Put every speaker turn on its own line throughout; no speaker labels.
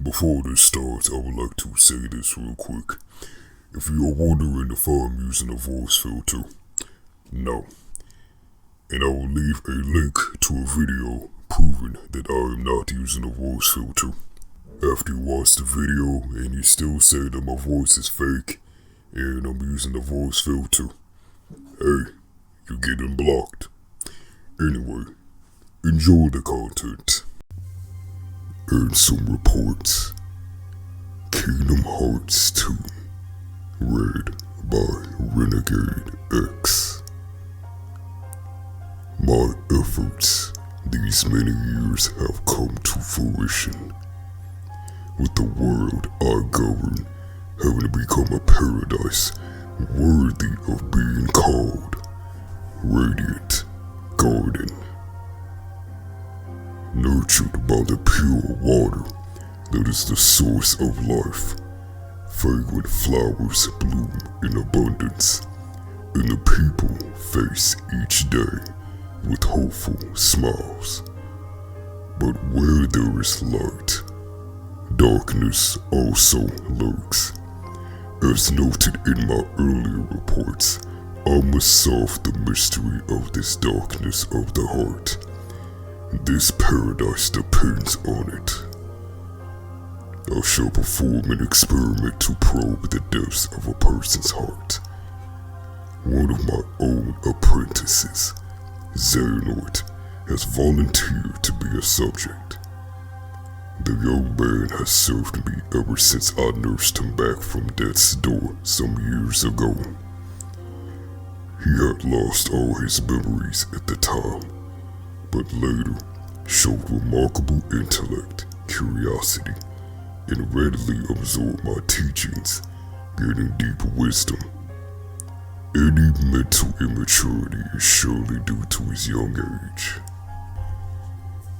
Before this starts, I would like to say this real quick. If you are wondering if I'm using a voice filter, no. And I will leave a link to a video proving that I am not using a voice filter. After you watch the video and you still say that my voice is fake and I'm using a voice filter, hey, you're getting blocked. Anyway, enjoy the content. Ansem Reports, Kingdom Hearts 2, read by Renegade X. My efforts these many years have come to fruition, with the world I govern having become a paradise worthy of being called Radiant Garden. Nurtured by the pure water that is the source of life, fragrant flowers bloom in abundance, and the people face each day with hopeful smiles. But where there is light, darkness also lurks. As noted in my earlier reports, I must solve the mystery of this darkness of the heart. This paradise depends on it. I shall perform an experiment to probe the depths of a person's heart. One of my own apprentices, Xehanort, has volunteered to be a subject. The young man has served me ever since I nursed him back from death's door some years ago. He had lost all his memories at the time, but later showed remarkable intellect, curiosity, and readily absorbed my teachings, gaining deep wisdom. Any mental immaturity is surely due to his young age.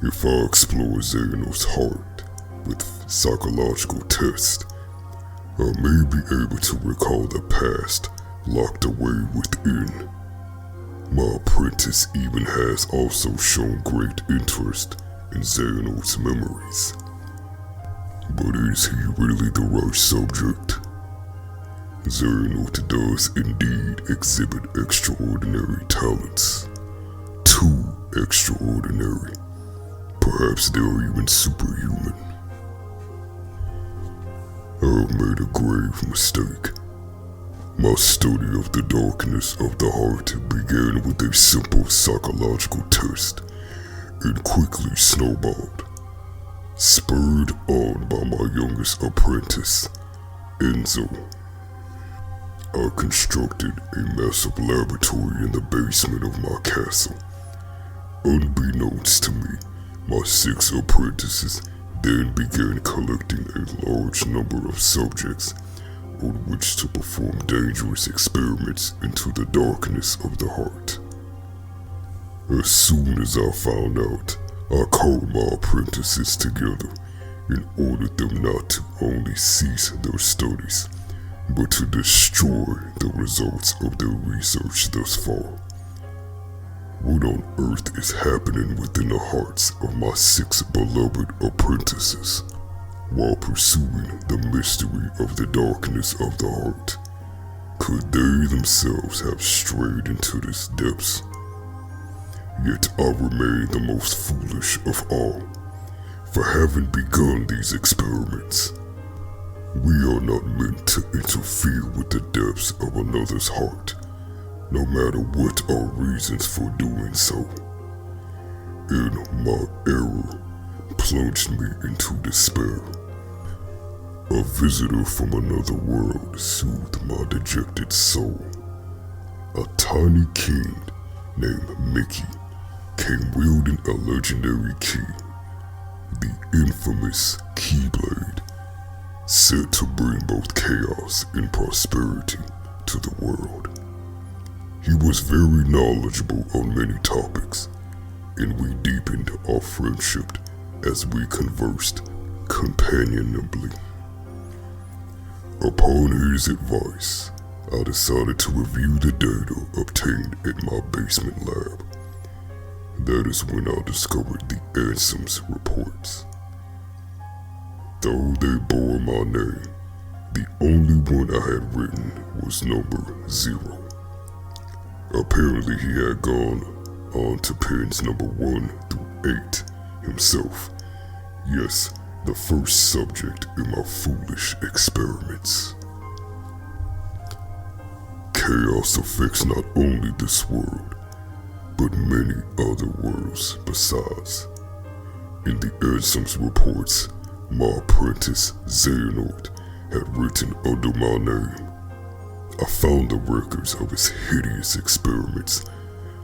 If I explore Xehanort's heart with psychological tests, I may be able to recall the past locked away within. My apprentice even has also shown great interest in Xehanort's memories. But is he really the right subject? Xehanort does indeed exhibit extraordinary talents. Too extraordinary. Perhaps they are even superhuman. I have made a grave mistake. My study of the darkness of the heart began with a simple psychological test and quickly snowballed. Spurred on by my youngest apprentice, Enzo, I constructed a massive laboratory in the basement of my castle. Unbeknownst to me, my 6 apprentices then began collecting a large number of subjects on which to perform dangerous experiments into the darkness of the heart. As soon as I found out, I called my apprentices together and ordered them not to only cease their studies, but to destroy the results of their research thus far. What on earth is happening within the hearts of my 6 beloved apprentices? While pursuing the mystery of the darkness of the heart, could they themselves have strayed into this depths? Yet I remain the most foolish of all, for having begun these experiments. We are not meant to interfere with the depths of another's heart, no matter what our reasons for doing so. And my error plunged me into despair. A visitor from another world soothed my dejected soul. A tiny king named Mickey came wielding a legendary key, the infamous Keyblade, said to bring both chaos and prosperity to the world. He was very knowledgeable on many topics, and we deepened our friendship as we conversed companionably. Upon his advice, I decided to review the data obtained at my basement lab. That is when I discovered the Ansem Reports. Though they bore my name, the only one I had written was number 0. Apparently he had gone on to pens number 1 through 8 himself. Yes, the first subject in my foolish experiments. Chaos affects not only this world, but many other worlds besides. In the Ansem Reports, my apprentice Xehanort had written under my name. I found the records of his hideous experiments,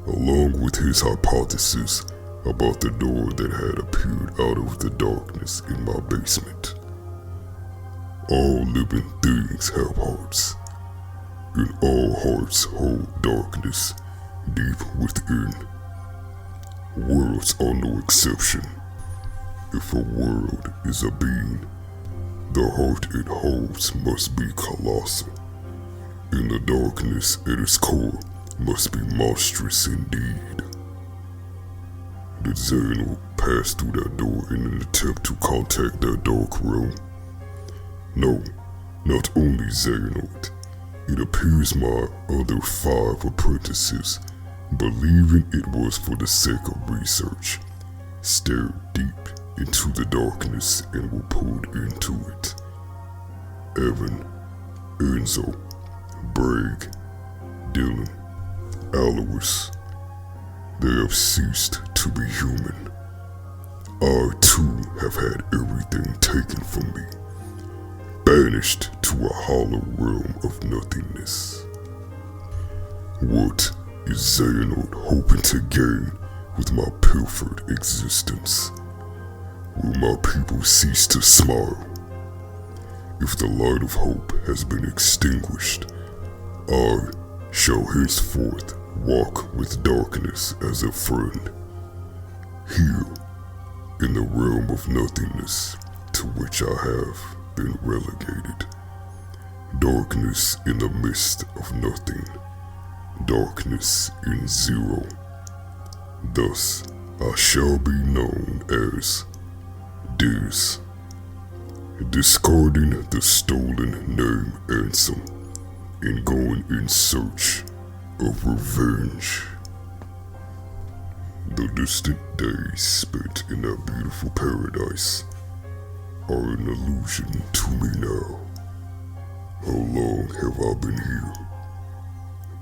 along with his hypothesis about the door that had appeared out of the darkness in my basement. All living things have hearts, and all hearts hold darkness deep within. Worlds are no exception. If a world is a being, the heart it holds must be colossal, and the darkness at its core must be monstrous indeed. Did Xehanort pass through that door in an attempt to contact that dark realm? No, not only Xehanort. It appears my other 5 apprentices, believing it was for the sake of research, stared deep into the darkness and were pulled into it. Evan, Enzo, Bragg, Dylan, Alois, they have ceased to be human. I too have had everything taken from me, banished to a hollow realm of nothingness. What is Xehanort hoping to gain with my pilfered existence? Will my people cease to smile? If the light of hope has been extinguished, I shall henceforth walk with darkness as a friend. Here, in the realm of nothingness to which I have been relegated. Darkness in the midst of nothing. Darkness in 0. Thus, I shall be known as Diz. Discarding the stolen name Ansem and going in search of revenge. The distant days spent in that beautiful paradise are an illusion to me now. How long have I been here?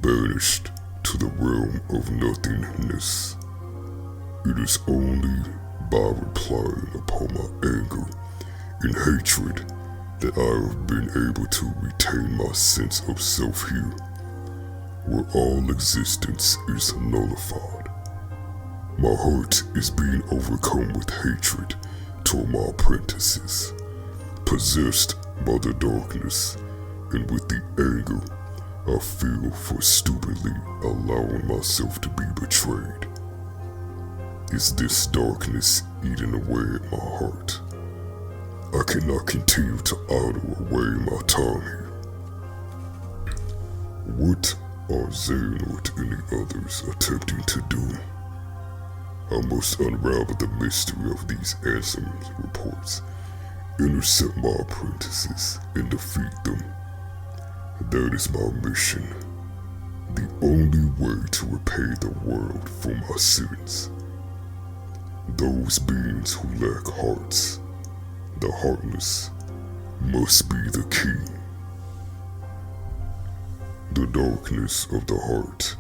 Banished to the realm of nothingness. It is only by replying upon my anger and hatred that I have been able to retain my sense of self here, where all existence is nullified. My heart is being overcome with hatred toward my apprentices, possessed by the darkness, and with the anger I feel for stupidly allowing myself to be betrayed. Is this darkness eating away at my heart? I cannot continue to idle away my time here. What are Xehanort and the others attempting to do? I must unravel the mystery of these Ansem Reports, intercept my apprentices, and defeat them. That is my mission. The only way to repay the world for my sins. Those beings who lack hearts, the heartless, must be the key. The darkness of the heart,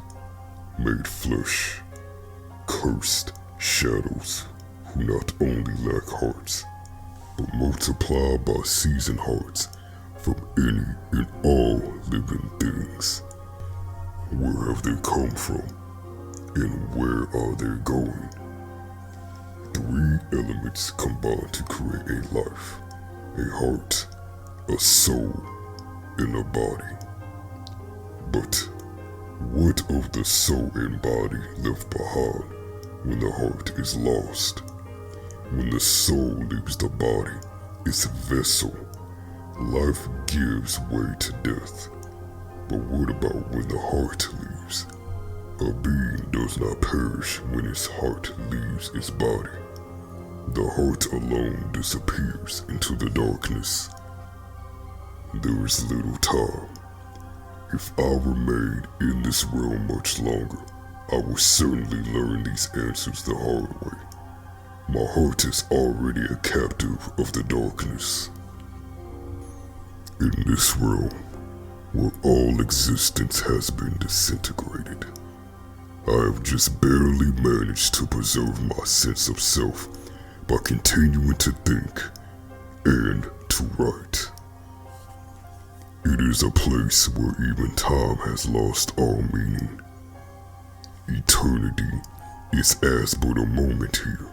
made flesh, cursed shadows who not only lack hearts, but multiply by seasoned hearts from any and all living things. Where have they come from, and where are they going? 3 elements combine to create a life, a heart, a soul, and a body. But what of the soul and body left behind when the heart is lost? When the soul leaves the body, its vessel, life gives way to death. But what about when the heart leaves? A being does not perish when its heart leaves its body. The heart alone disappears into the darkness. There is little time. If I remain in this realm much longer, I will certainly learn these answers the hard way. My heart is already a captive of the darkness. In this realm, where all existence has been disintegrated, I have just barely managed to preserve my sense of self by continuing to think and to write. It is a place where even time has lost all meaning. Eternity is as but a moment here.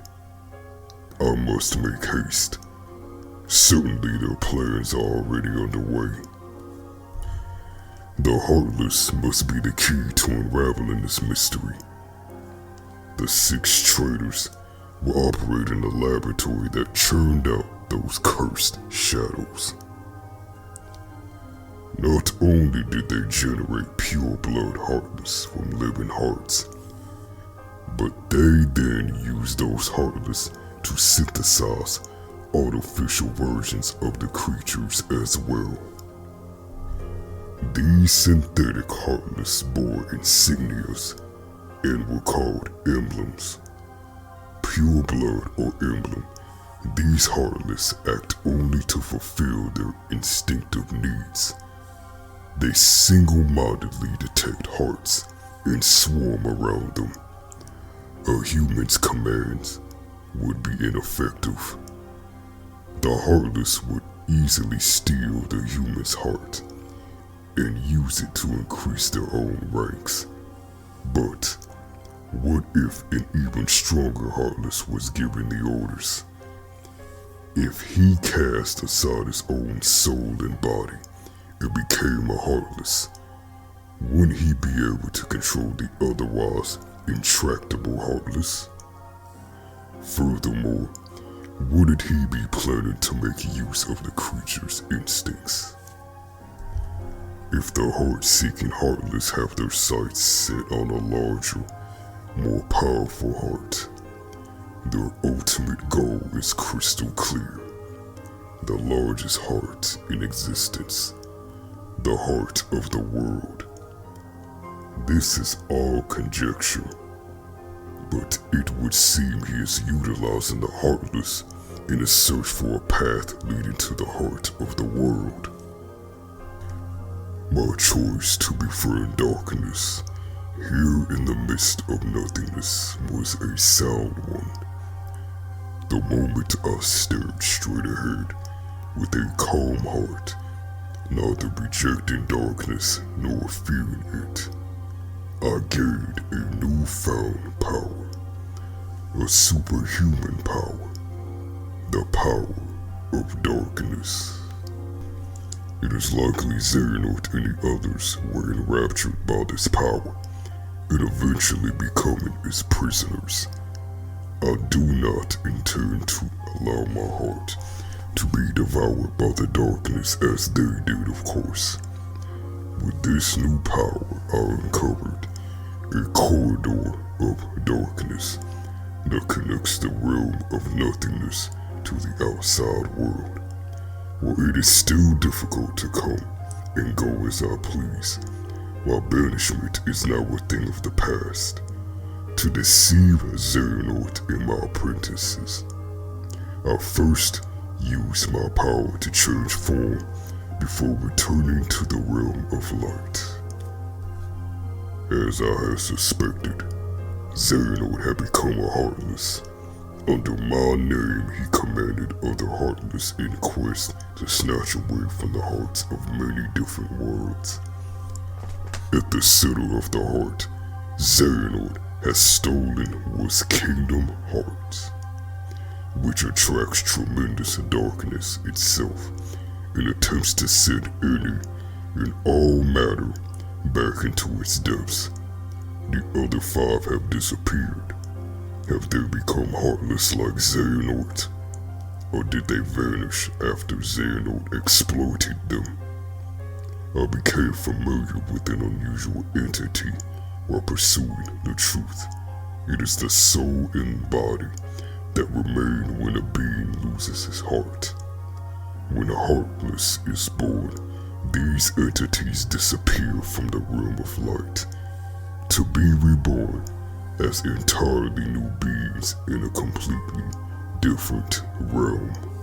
I must make haste. Certainly their plans are already underway. The Heartless must be the key to unraveling this mystery. The 6 traitors were operating a laboratory that churned out those cursed shadows. Not only did they generate pure blood Heartless from living hearts, but they then used those Heartless to synthesize artificial versions of the creatures as well. These synthetic Heartless bore insignias and were called emblems. Pure blood or emblem, these Heartless act only to fulfill their instinctive needs. They single-mindedly detect hearts and swarm around them. A human's commands would be ineffective. The Heartless would easily steal the human's heart and use it to increase their own ranks. But what if an even stronger Heartless was given the orders? If he cast aside his own soul and body and became a Heartless, wouldn't he be able to control the otherwise intractable Heartless? Furthermore, wouldn't he be planning to make use of the creature's instincts? If the heart-seeking Heartless have their sights set on a larger, more powerful heart, their ultimate goal is crystal clear. The largest heart in existence, the heart of the world. This is all conjecture, but it would seem he is utilizing the Heartless in a search for a path leading to the heart of the world. My choice to befriend darkness here in the midst of nothingness was a sound one. The moment I stared straight ahead with a calm heart, neither rejecting darkness nor fearing it, I gained a newfound power, a superhuman power, the power of darkness. It is likely Xehanort and the others were enraptured by this power and eventually becoming its prisoners. I do not intend to allow my heart to be devoured by the darkness as they did, of course. With this new power, I uncovered a corridor of darkness that connects the realm of nothingness to the outside world, where it is still difficult to come and go as I please, while banishment is now a thing of the past. To deceive Xehanort and my apprentices, I first used my power to change form before returning to the realm of light. As I had suspected, Xehanort had become a Heartless. Under my name, he commanded other Heartless in quest to snatch away from the hearts of many different worlds. At the center of the heart Xehanort has stolen was Kingdom Heart, which attracts tremendous darkness itself and attempts to send any and all matter back into its depths. The other 5 have disappeared. Have they become heartless like Xehanort? Or did they vanish after Xehanort exploited them? I became familiar with an unusual entity while pursuing the truth. It is the soul and body that remain when a being loses his heart. When a heartless is born, these entities disappear from the realm of light, to be reborn as entirely new beings in a completely different realm.